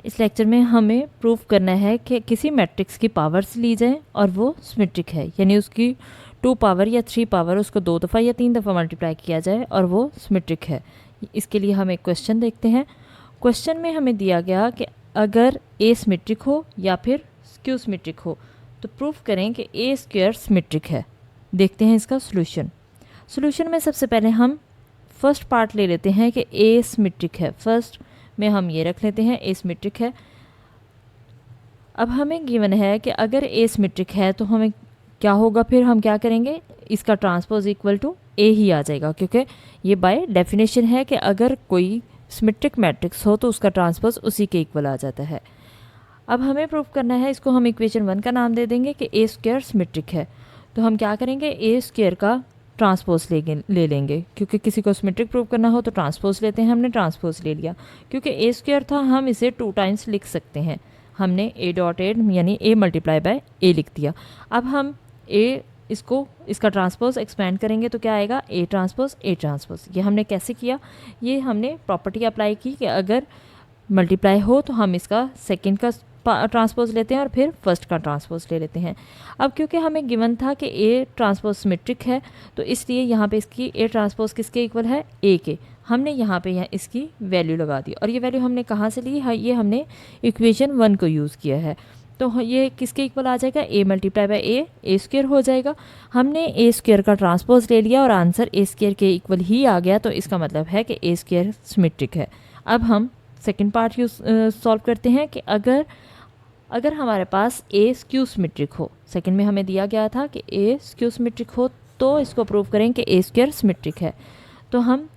इस लेक्चर में हमें प्रूफ करना है कि किसी मैट्रिक्स की पावर्स ली जाए और वो सिमेट्रिक है, यानी उसकी 2 पावर या 3 पावर उसको 2 दफ़ा या 3 दफ़ा मल्टीप्लाई किया जाए और वो सिमेट्रिक है। इसके लिए हम एक क्वेश्चन देखते हैं। क्वेश्चन में हमें दिया गया कि अगर ए सिमेट्रिक हो या फिर स्क्यू सिमेट्रिक हो तो प्रूफ करें कि ए स्क्वायर सिमेट्रिक है। देखते हैं इसका सॉल्यूशन। सॉल्यूशन में सबसे पहले हम फर्स्ट पार्ट ले लेते हैं कि ए सिमेट्रिक है। फर्स्ट में हम ये रख लेते हैं ए सिमेट्रिक है। अब हमें गिवन है कि अगर ए सिमेट्रिक है तो हमें क्या होगा, फिर हम क्या करेंगे, इसका ट्रांसपोज इक्वल टू ए ही आ जाएगा, क्योंकि ये बाय डेफिनेशन है कि अगर कोई सिमेट्रिक मैट्रिक्स हो तो उसका ट्रांसपोज उसी के इक्वल आ जाता है। अब हमें प्रूफ करना है, इसको हम इक्वेशन 1 का नाम दे देंगे कि ए स्क्वायर सिमेट्रिक है। तो हम क्या करेंगे, ए स्क्वायर का ट्रांसपोज ले लेंगे, क्योंकि किसी को सिमेट्रिक प्रूव करना हो तो ट्रांसपोज लेते हैं। हमने ट्रांसपोज ले लिया, क्योंकि ए स्क्वायर था हम इसे 2 टाइम्स लिख सकते हैं। हमने ए डॉट ए यानी ए मल्टीप्लाई बाय ए लिख दिया। अब हम इसका ट्रांसपोज एक्सपेंड करेंगे तो क्या आएगा, ए ट्रांसपोज। ये हमने कैसे किया, ये हमने प्रॉपर्टी अप्लाई की कि अगर मल्टीप्लाई हो तो हम इसका सेकंड का ट्रांसपोज लेते हैं और फिर फर्स्ट का ट्रांसपोज ले लेते हैं। अब क्योंकि हमें गिवन था कि ए ट्रांसपोज सिमेट्रिक है तो इसलिए यहाँ पे इसकी ए ट्रांसपोज किसके इक्वल है, ए के। हमने यहाँ पे इसकी वैल्यू लगा दी, और ये वैल्यू हमने कहाँ से ली है, ये हमने इक्वेशन 1 को यूज़ किया है। तो ये किसके इक्वल आ जाएगा, A multiply by A square हो जाएगा। हमने ए स्क्वायर का ट्रांसपोज ले लिया और आंसर ए स्क्वायर के इक्वल ही आ गया, तो इसका मतलब है कि ए स्क्वायर सिमेट्रिक है। अब हम सेकेंड पार्ट सॉल्व करते हैं कि अगर हमारे पास ए स्क्यू सिमेट्रिक हो। सेकंड में हमें दिया गया था कि ए स्क्यू सिमेट्रिक हो तो इसको प्रूव करें कि ए स्क्वायर सिमेट्रिक है। तो हम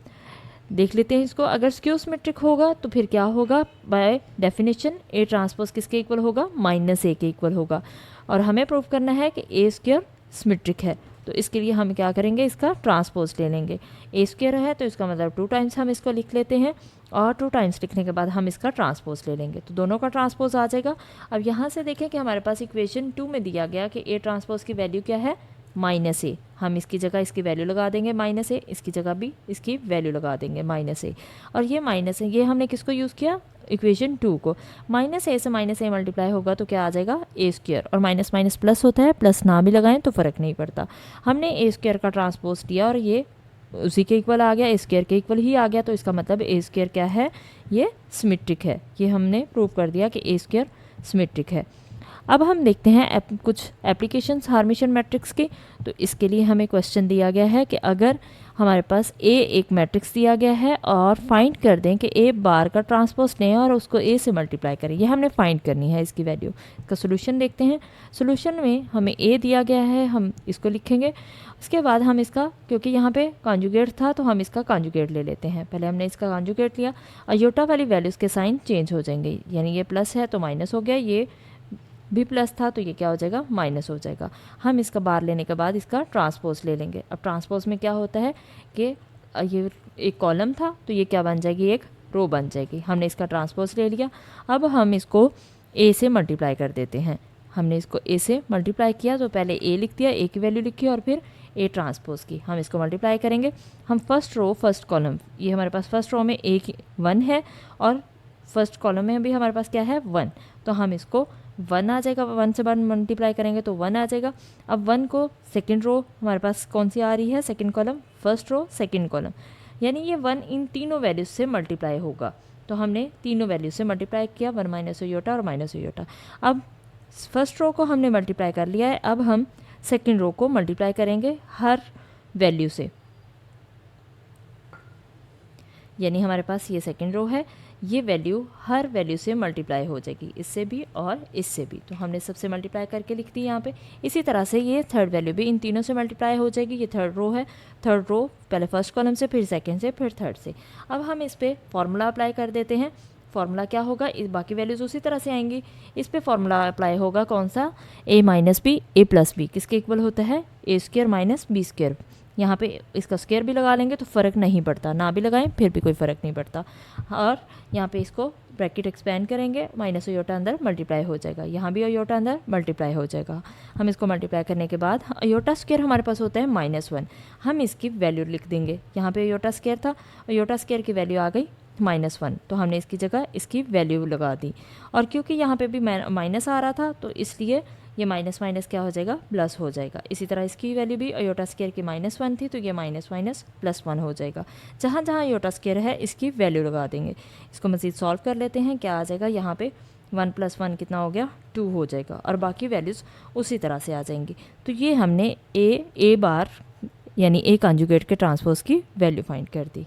देख लेते हैं इसको। अगर स्क्यू सिमेट्रिक होगा तो फिर क्या होगा, बाय डेफिनेशन ए ट्रांसपोज किसके इक्वल होगा, -a के इक्वल होगा। और हमें प्रूव करना है कि ए स्क्वायर सिमेट्रिक है, तो इसके लिए हम क्या करेंगे, इसका ट्रांसपोज ले लेंगे। ए स्क्वायर है तो इसका मतलब 2 टाइम्स हम इसको लिख लेते हैं, और 2 टाइम्स लिखने के बाद हम इसका ट्रांसपोज ले लेंगे, तो दोनों का ट्रांसपोज आ जाएगा। अब यहाँ से देखें कि हमारे पास इक्वेशन 2 में दिया गया कि ए ट्रांसपोज की वैल्यू क्या है, -a। हम इसकी जगह इसकी वैल्यू लगा देंगे -a, इसकी जगह भी इसकी वैल्यू लगा देंगे -a। और ये -a ये हमने किसको यूज़ किया, इक्वेशन 2 को। -a से -a मल्टीप्लाई होगा तो क्या आ जाएगा, ए स्क्वायर। और माइनस माइनस प्लस होता है, प्लस ना भी लगाएं तो फ़र्क नहीं पड़ता। हमने ए स्क्वायर का ट्रांसपोज लिया और ये उसी के इक्वल आ गया, ए स्क्वायर के इक्वल ही आ गया, तो इसका मतलब ए स्क्वायर क्या है, ये सिमेट्रिक है। ये हमने प्रूव कर दिया कि ए स्क्वायर सिमेट्रिक है। अब हम देखते हैं कुछ एप्लीकेशंस हार्मिशन मैट्रिक्स की। तो इसके लिए हमें क्वेश्चन दिया गया है कि अगर हमारे पास ए एक मैट्रिक्स दिया गया है और फाइंड कर दें कि ए बार का ट्रांसपोज लें और उसको ए से मल्टीप्लाई करें, ये हमने फाइंड करनी है इसकी वैल्यू। इसका सोल्यूशन देखते हैं। सोल्यूशन में हमें ए दिया गया है, हम इसको लिखेंगे। उसके बाद हम इसका, क्योंकि यहाँ पे कॉन्जुगेट था तो हम इसका कॉन्जुगेट ले लेते हैं। पहले हमने इसका कॉन्जुगेट लिया, अयोटा वाली वैल्यूज़ के साइन चेंज हो जाएंगे, यानी ये प्लस है तो माइनस हो गया, ये भी प्लस था तो ये क्या हो जाएगा, माइनस हो जाएगा। हम इसका बार लेने के बाद इसका ट्रांसपोज ले लेंगे। अब ट्रांसपोज में क्या होता है कि ये एक कॉलम था तो ये क्या बन जाएगी, एक रो बन जाएगी। हमने इसका ट्रांसपोज ले लिया। अब हम इसको ए से मल्टीप्लाई कर देते हैं। हमने इसको ए से मल्टीप्लाई किया तो पहले ए लिख दिया, ए की वैल्यू लिखी और फिर ए ट्रांसपोज की। हम इसको मल्टीप्लाई करेंगे। हम फर्स्ट रो फर्स्ट कॉलम, ये हमारे पास फर्स्ट रो में ए की 1 है और फर्स्ट कॉलम में भी हमारे पास क्या है, 1, तो हम इसको 1 आ जाएगा, 1 से 1 मल्टीप्लाई करेंगे तो 1 आ जाएगा। अब 1 को सेकंड रो हमारे पास कौन सी आ रही है, second column, first row second column, यानी ये 1 इन तीनों वैल्यूज से मल्टीप्लाई होगा। तो हमने तीनों वैल्यूज से मल्टीप्लाई किया, 1 माइनस ओयोटा और माइनस ओयोटा। अब फर्स्ट रो को हमने मल्टीप्लाई कर लिया है, अब हम सेकेंड रो को मल्टीप्लाई करेंगे हर वैल्यू से, यानी हमारे पास ये सेकेंड रो है, ये वैल्यू हर वैल्यू से मल्टीप्लाई हो जाएगी, इससे भी और इससे भी। तो हमने सबसे मल्टीप्लाई करके लिख दी यहाँ पे। इसी तरह से ये थर्ड वैल्यू भी इन तीनों से मल्टीप्लाई हो जाएगी। ये थर्ड रो है, थर्ड रो पहले फर्स्ट कॉलम से, फिर सेकंड से, फिर थर्ड से। अब हम इस पर फॉर्मूला अप्लाई कर देते हैं। फॉर्मूला क्या होगा, इस बाकी वैल्यूज़ उसी तरह से आएंगी। इस पे फॉर्मूला अप्लाई होगा कौन सा, a minus B A plus B किसके इक्वल होता है, A square minus B square. यहाँ पे इसका स्क्वायर भी लगा लेंगे तो फ़र्क नहीं पड़ता, ना भी लगाएं फिर भी कोई फ़र्क नहीं पड़ता। और यहाँ पे इसको ब्रैकेट एक्सपेंड करेंगे, माइनस ओयोटा अंदर मल्टीप्लाई हो जाएगा, यहाँ भी ओयोटा अंदर मल्टीप्लाई हो जाएगा। हम इसको मल्टीप्लाई करने के बाद ओयोटा स्क्वायर हमारे पास होता है -1, हम इसकी वैल्यू लिख देंगे। यहाँ पे ओयोटा स्क्वायर था, ओयोटा स्क्वायर की वैल्यू आ गई -1, तो हमने इसकी जगह इसकी वैल्यू लगा दी। और क्योंकि यहाँ पे भी माइनस आ रहा था तो इसलिए ये माइनस माइनस क्या हो जाएगा, प्लस हो जाएगा। इसी तरह इसकी वैल्यू भी आयोटा स्क्वायर की -1 थी तो ये माइनस माइनस +1 हो जाएगा। जहाँ जहाँ आयोटा स्क्वायर है इसकी वैल्यू लगा देंगे। इसको मज़ीद सॉल्व कर लेते हैं। क्या आ जाएगा यहाँ पे 1 + 1 कितना हो गया, 2 हो जाएगा और बाकी वैल्यूज़ उसी तरह से आ जाएंगी। तो ये हमने ए बार यानी ए कॉन्जुगेट के ट्रांसपोज की वैल्यू फाइंड कर दी।